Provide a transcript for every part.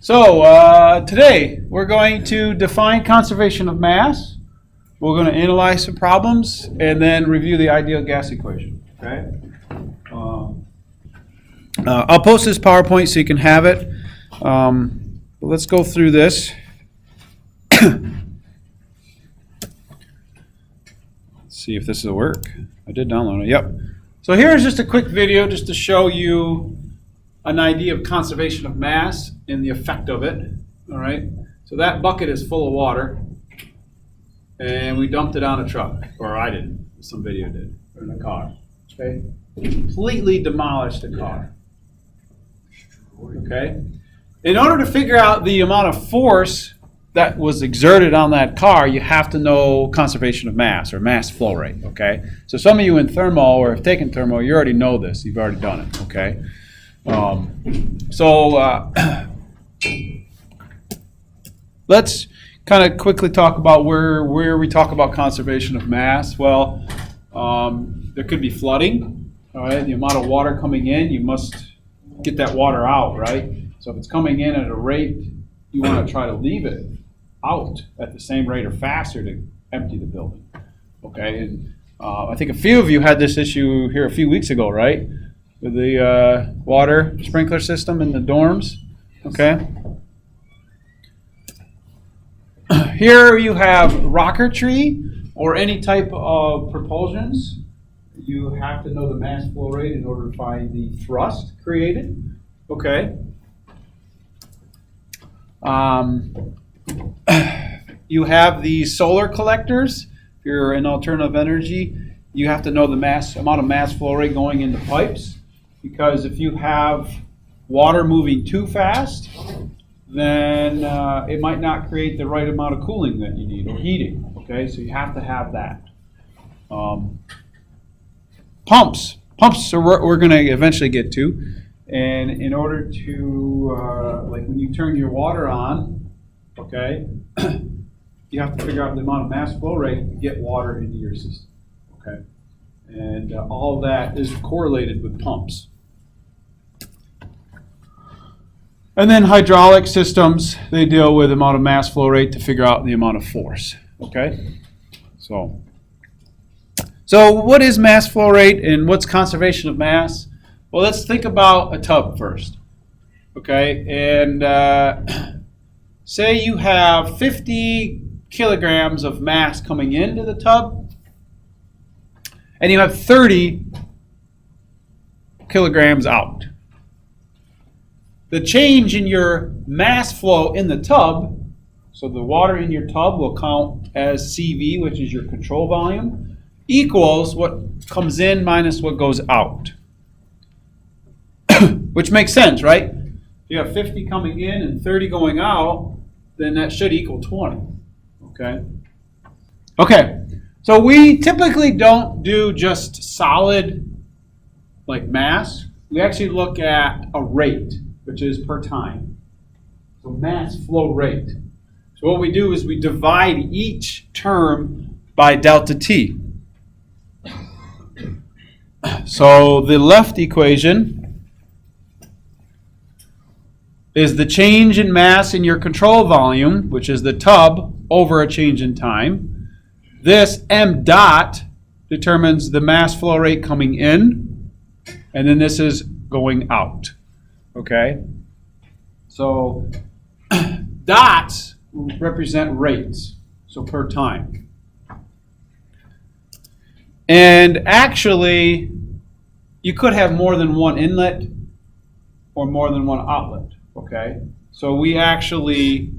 Today we're going to define conservation of mass. We're going to analyze some problems and then review the ideal gas equation. Okay. I'll post this PowerPoint so you can have it. Let's go through this. Let's see if this will work. I did download it. Yep. So here's just a quick video just to show you an idea of conservation of mass and the effect of it. All right. So that bucket is full of water, and we dumped it on a truck, or I didn't. Some video did, or in a car. Okay. Completely demolished the car. Okay. In order to figure out the amount of force that was exerted on that car, you have to know conservation of mass or mass flow rate. Okay. So some of you in thermo or have taken thermo, you already know this. You've already done it. Okay. Let's kind of quickly talk about where we talk about conservation of mass. Well, there could be flooding. All right, the amount of water coming in, you must get that water out, right? So if it's coming in at a rate, you want to try to leave it out at the same rate or faster to empty the building. Okay, and I think a few of you had this issue here a few weeks ago, right? With the water sprinkler system in the dorms. Okay. Here you have rocker tree or any type of propulsions. You have to know the mass flow rate in order to find the thrust created. Okay. You have the solar collectors. If you're in alternative energy, you have to know the amount of mass flow rate going into pipes, because if you have water moving too fast, then it might not create the right amount of cooling that you need or heating. Okay, so you have to have that. Pumps are we're going to eventually get to, and in order to like when you turn your water on, okay, you have to figure out the amount of mass flow rate to get water into your system. Okay, and all of that is correlated with pumps. And then hydraulic systems, they deal with the amount of mass flow rate to figure out the amount of force. Okay, so what is mass flow rate and what's conservation of mass? Well, let's think about a tub first. Okay, and say you have 50 kilograms of mass coming into the tub, and you have 30 kilograms out. The change in your mass flow in the tub, so the water in your tub will count as CV, which is your control volume, equals what comes in minus what goes out. Which makes sense, right? If you have 50 coming in and 30 going out, then that should equal 20. Okay, so we typically don't do just solid like mass. We actually look at a rate, which is per time. So mass flow rate. So what we do is we divide each term by delta T. So the left equation is the change in mass in your control volume, which is the tub, over a change in time. This m dot determines the mass flow rate coming in, and then this is going out. Okay, so dots represent rates, so per time. And actually, you could have more than one inlet or more than one outlet. Okay, so we actually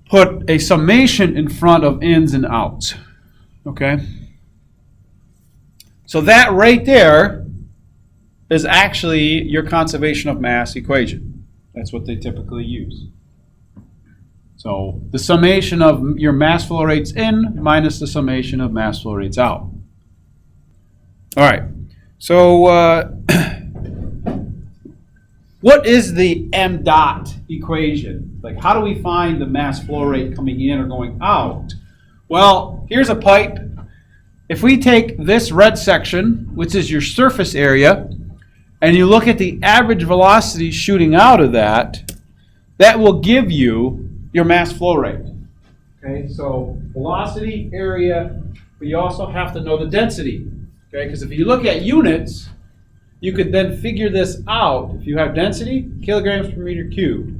put a summation in front of ins and outs. Okay, so that right there is actually your conservation of mass equation. That's what they typically use. So the summation of your mass flow rates in minus the summation of mass flow rates out. All right, so what is the m dot equation? Like, how do we find the mass flow rate coming in or going out? Well, here's a pipe. If we take this red section, which is your surface area, and you look at the average velocity shooting out of that, that will give you your mass flow rate. Okay, so velocity, area, but you also have to know the density. Okay, because if you look at units, you could then figure this out. If you have density, kilograms per meter cubed,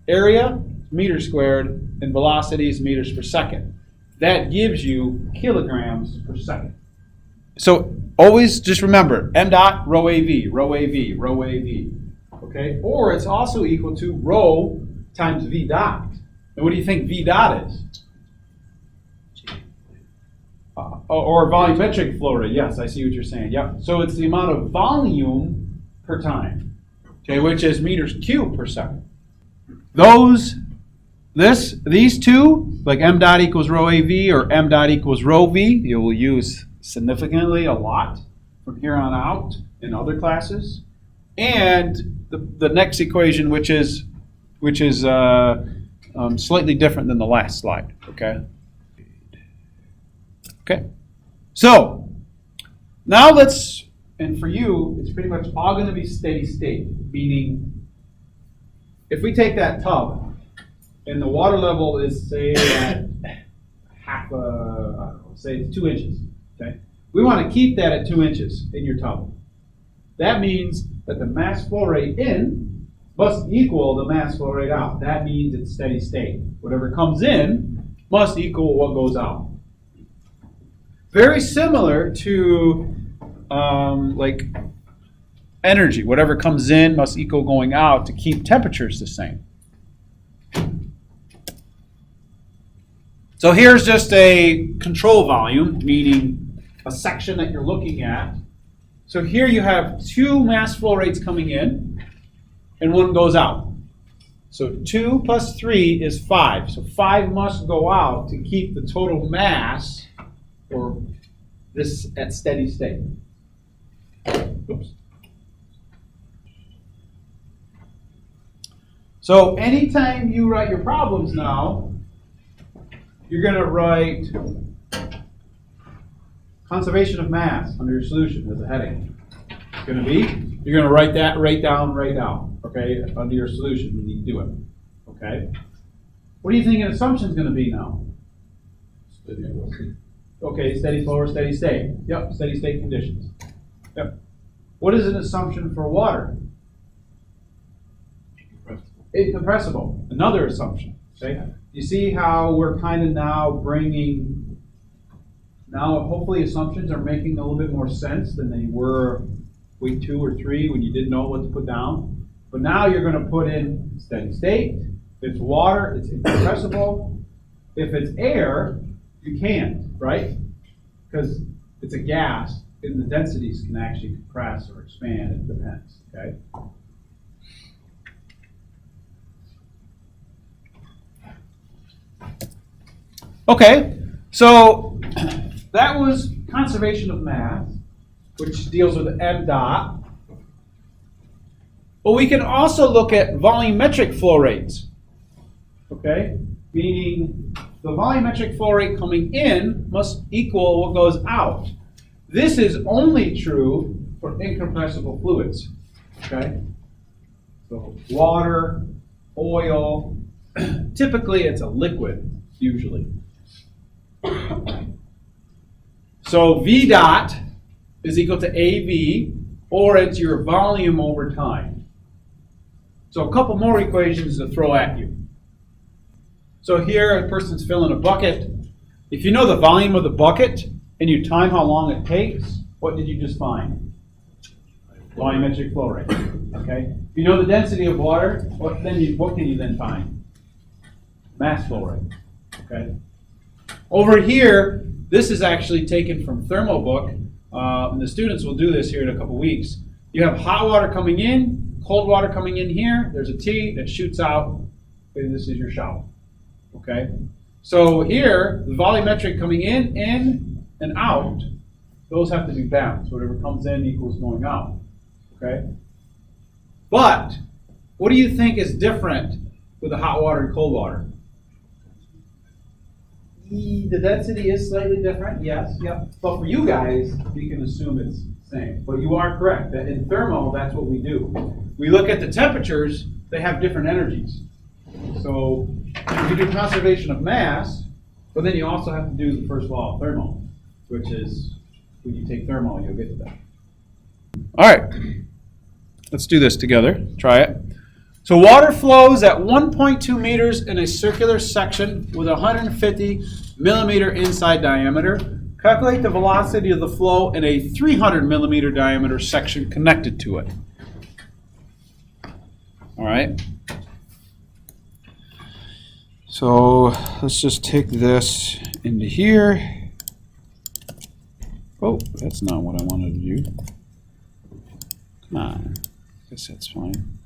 area, meters squared, and velocity is meters per second. That gives you kilograms per second. So always just remember, m dot rho AV, rho AV, rho AV. Okay, or it's also equal to rho times v dot. And what do you think v dot is? Or volumetric flow rate. Yes, I see what you're saying. Yep. So it's the amount of volume per time, okay, which is meters cubed per second. These two, like m dot equals rho AV or m dot equals rho v, you will use significantly a lot from here on out in other classes. And the next equation, which is slightly different than the last slide. Okay. Okay. So now and for you, it's pretty much all going to be steady state, meaning if we take that tub and the water level is, say, at say it's 2 inches, okay? We want to keep that at 2 inches in your tub. That means that the mass flow rate in must equal the mass flow rate out. That means it's steady state. Whatever comes in must equal what goes out. Very similar to like energy. Whatever comes in must equal going out to keep temperatures the same. So here's just a control volume, meaning a section that you're looking at. So here you have 2 mass flow rates coming in and 1 goes out. So 2 plus 3 is 5. So 5 must go out to keep the total mass or this at steady state. Oops. So anytime you write your problems now, you're going to write conservation of mass under your solution as a heading. It's going to be, you're going to write that right down, okay, under your solution when you do it, okay? What do you think an assumption is going to be now? Okay, steady flow or steady state. Yep, steady state conditions. Yep. What is an assumption for water? Incompressible. Another assumption. Okay. You see how we're kind of now hopefully assumptions are making a little bit more sense than they were week 2 or 3 when you didn't know what to put down. But now you're going to put in steady state. If it's water, it's incompressible. If it's air, you can't, right? Because it's a gas, and the densities can actually compress or expand. It depends, okay? Okay, so that was conservation of mass, which deals with m dot. But we can also look at volumetric flow rates, okay? Meaning the volumetric flow rate coming in must equal what goes out. This is only true for incompressible fluids, okay? So water, oil, typically it's a liquid, usually. So V dot is equal to AV, or it's your volume over time. So a couple more equations to throw at you. So here a person's filling a bucket. If you know the volume of the bucket and you time how long it takes, what did you just find? Volumetric flow rate. Okay. If you know the density of water, what can you then find? Mass flow rate. Okay. Over here, this is actually taken from Thermo book, and the students will do this here in a couple weeks. You have hot water coming in, cold water coming in here. There's a T that shoots out, and this is your shower. Okay? So here, the volumetric coming in and out, those have to be balanced. Whatever comes in equals going out. Okay? But, what do you think is different with the hot water and cold water? The density is slightly different, yes, yep. But for you guys, we can assume it's the same. But you are correct that in thermal, that's what we do. We look at the temperatures, they have different energies. So you do conservation of mass, but then you also have to do the first law of thermal, which is when you take thermal, you'll get to that. All right, let's do this together. Try it. So water flows at 1.2 meters in a circular section with 150 millimeter inside diameter. Calculate the velocity of the flow in a 300 millimeter diameter section connected to it. All right. So let's just take this into here. Oh, that's not what I wanted to do. Come on. I guess that's fine.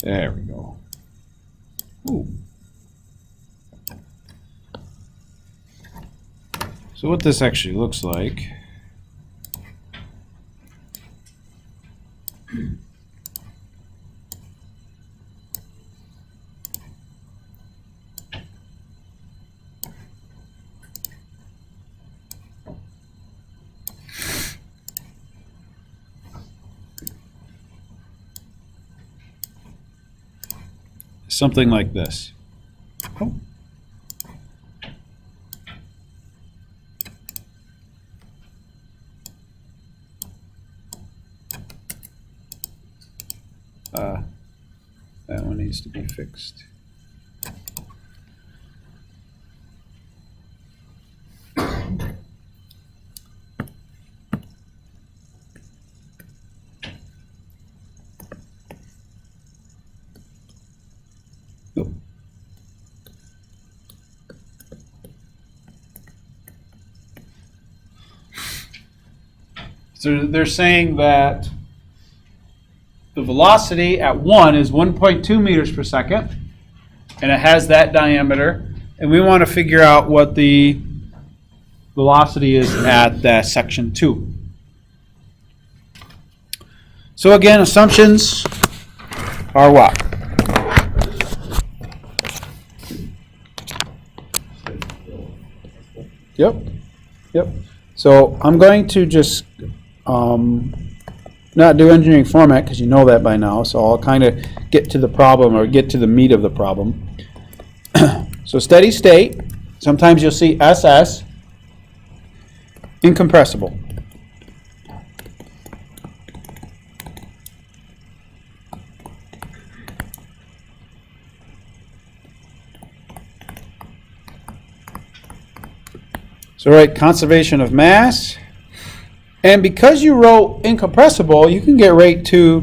There we go. Ooh. So what this actually looks like. Something like this. Oh. That one needs to be fixed. Oh. So they're saying that the velocity at 1 is 1.2 meters per second, and it has that diameter, and we want to figure out what the velocity is at that section 2. So again, assumptions are what? Yep. So I'm going to just not do engineering format because you know that by now, so I'll kind of get to the problem or get to the meat of the problem. So steady state, sometimes you'll see SS, incompressible. So right, conservation of mass. And because you wrote incompressible, you can get right to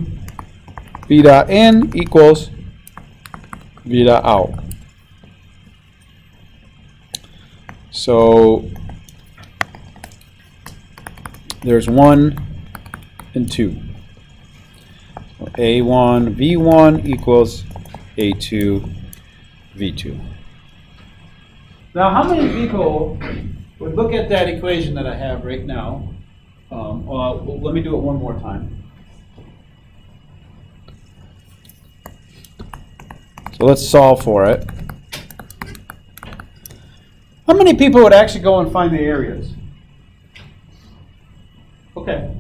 V dot in equals V dot out. So there's 1 and 2. So A1 V1 equals A2 V2. Now, how many people would look at that equation that I have right now? Let me do it one more time. So let's solve for it. How many people would actually go and find the areas? Okay.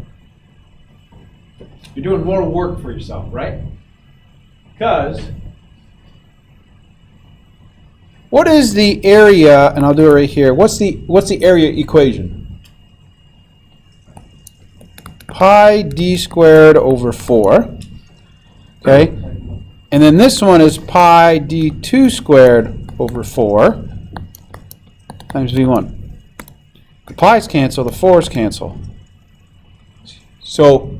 You're doing more work for yourself, right? Because what is the area, and I'll do it right here, what's the area equation? Pi d squared over 4, okay? And then this one is pi d2 squared over 4 times v1. The pi's cancel, the 4's cancel. So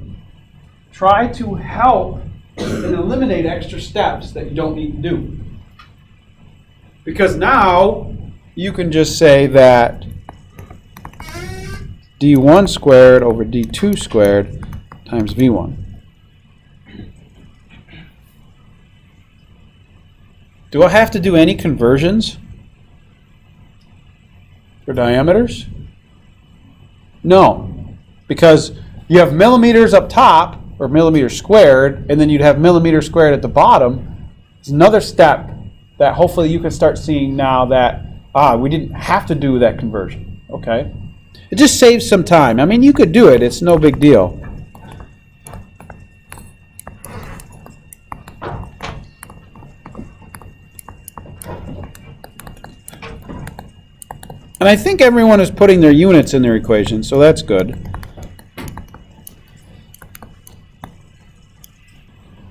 try to help and eliminate extra steps that you don't need to do. Because now you can just say that d1 squared over d2 squared times v1. Do I have to do any conversions for diameters? No, because you have millimeters up top, or millimeters squared, and then you'd have millimeters squared at the bottom. It's another step that hopefully you can start seeing now that, we didn't have to do that conversion, okay? It just saves some time. I mean, you could do it. It's no big deal. And I think everyone is putting their units in their equation, so that's good.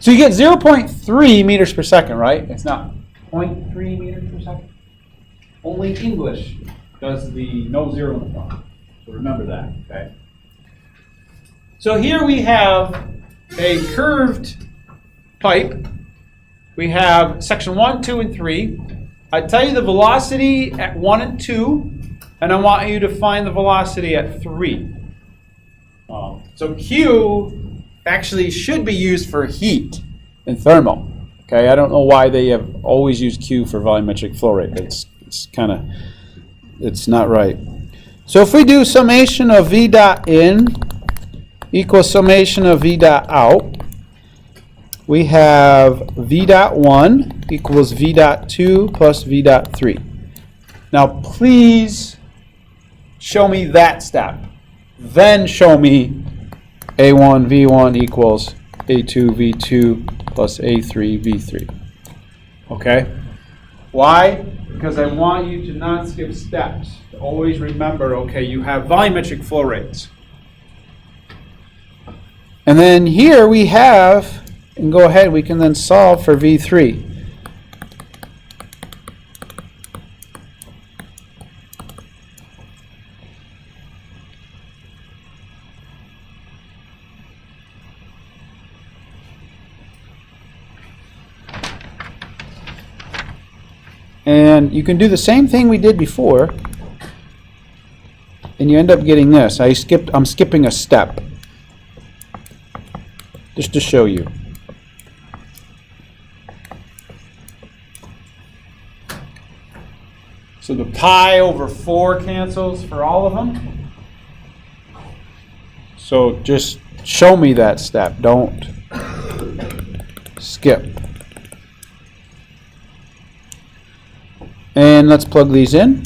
So you get 0.3 meters per second, right? It's not 0.3 meters per second. Only English does the no zero in the front. So remember that, okay? So here we have a curved pipe. We have section 1, 2, and 3. I tell you the velocity at 1 and 2, and I want you to find the velocity at 3. So Q actually should be used for heat and thermal. Okay, I don't know why they have always used Q for volumetric flow rate. It's not right. So if we do summation of V dot in equals summation of V dot out, we have V dot 1 equals V dot 2 plus V dot 3. Now please show me that step. Then show me A1 V1 equals A2 V2 plus A3 V3. Okay? Why? Because I want you to not skip steps. To always remember, okay, you have volumetric flow rates. And then here we have, and go ahead, we can then solve for V3. And you can do the same thing we did before, and you end up getting this. I'm skipping a step, just to show you. So the pi over 4 cancels for all of them. So just show me that step. Don't skip. And let's plug these in.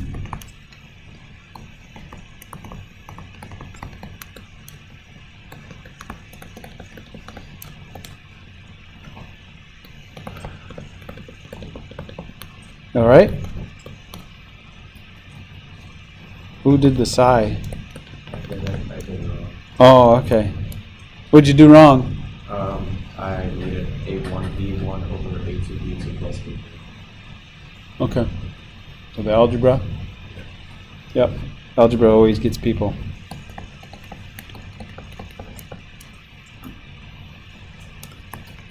All right. Who did the psi? I did it wrong. Oh, okay. What'd you do wrong? I made it A1 B1 over A2 B2 plus B3. Okay. So the algebra? Yep. Algebra always gets people.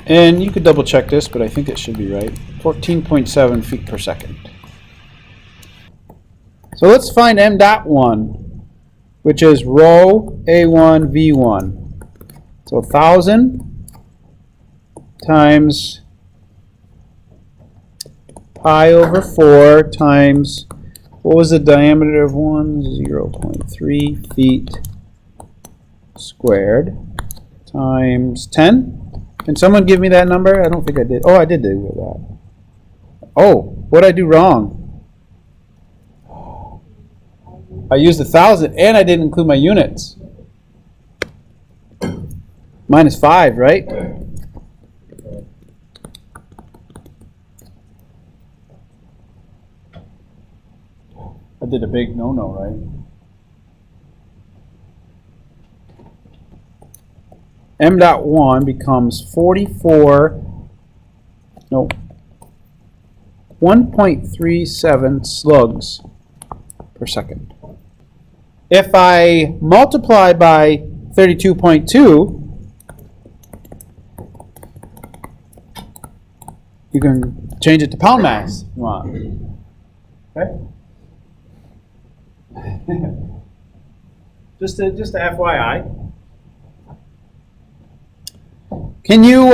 And you could double check this, but I think it should be right. 14.7 feet per second. So let's find m dot 1, which is rho A1 V1. So 1,000 times pi over 4 times, what was the diameter of 1? 0.3 feet squared times 10. Can someone give me that number? I don't think I did. Oh, I did do that. Oh, what did I do wrong? I used 1,000 and I didn't include my units. Minus 5, right? I did a big no-no, right? M dot 1 becomes 1.37 slugs per second. If I multiply by 32.2, you can change it to pound mass if you want. Okay? just a FYI. Can you,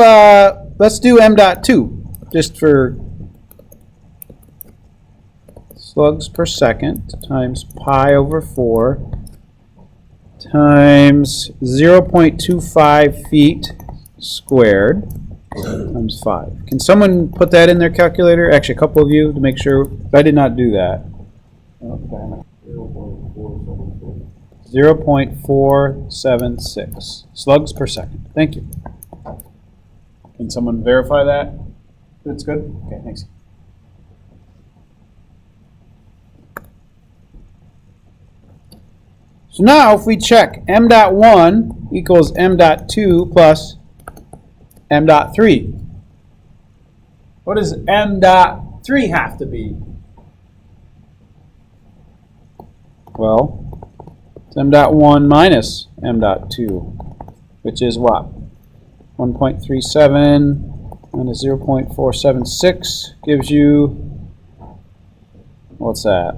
let's do m dot 2, just for slugs per second times pi over 4 times 0.25 feet squared times 5. Can someone put that in their calculator? Actually, a couple of you, to make sure. I did not do that. Okay. 0.476 slugs per second. Thank you. Can someone verify that? That's good? Okay, thanks. So now if we check m dot 1 equals m dot 2 plus m dot 3. What does m dot 3 have to be? Well, it's m dot 1 minus m dot 2, which is what? 1.37 minus 0.476 gives you, what's that?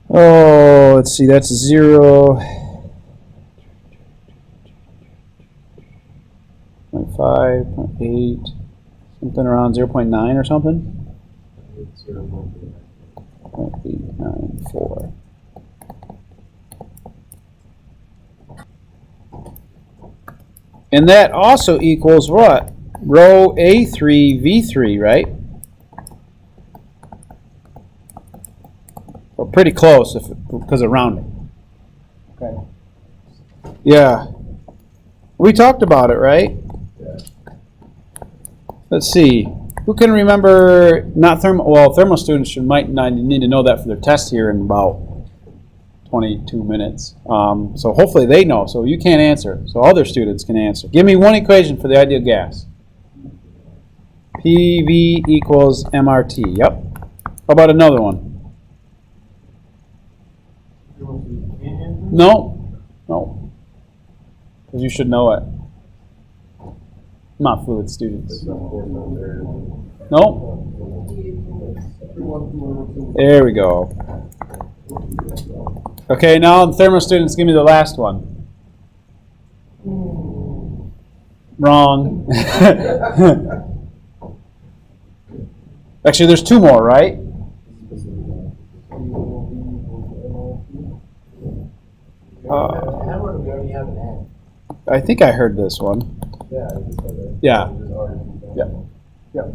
Oh, let's see, that's 0.5, 0.8, something around 0.9 or something? 0.894. And that also equals what? Rho A3 V3, right? Well, pretty close because of rounding. Okay. Yeah. We talked about it, right? Yeah. Let's see. Who can remember, not thermal, well, thermal students might not need to know that for their test here in about 22 minutes. So hopefully they know, so you can't answer. So other students can answer. Give me one equation for the ideal gas. PV equals MRT. Yep. How about another one? No. No. Because you should know it. Not fluid students. No. There we go. Okay, now the thermal students, give me the last one. Wrong. Actually, there's two more, right? I think I heard this one. Yeah. Yeah. Yeah.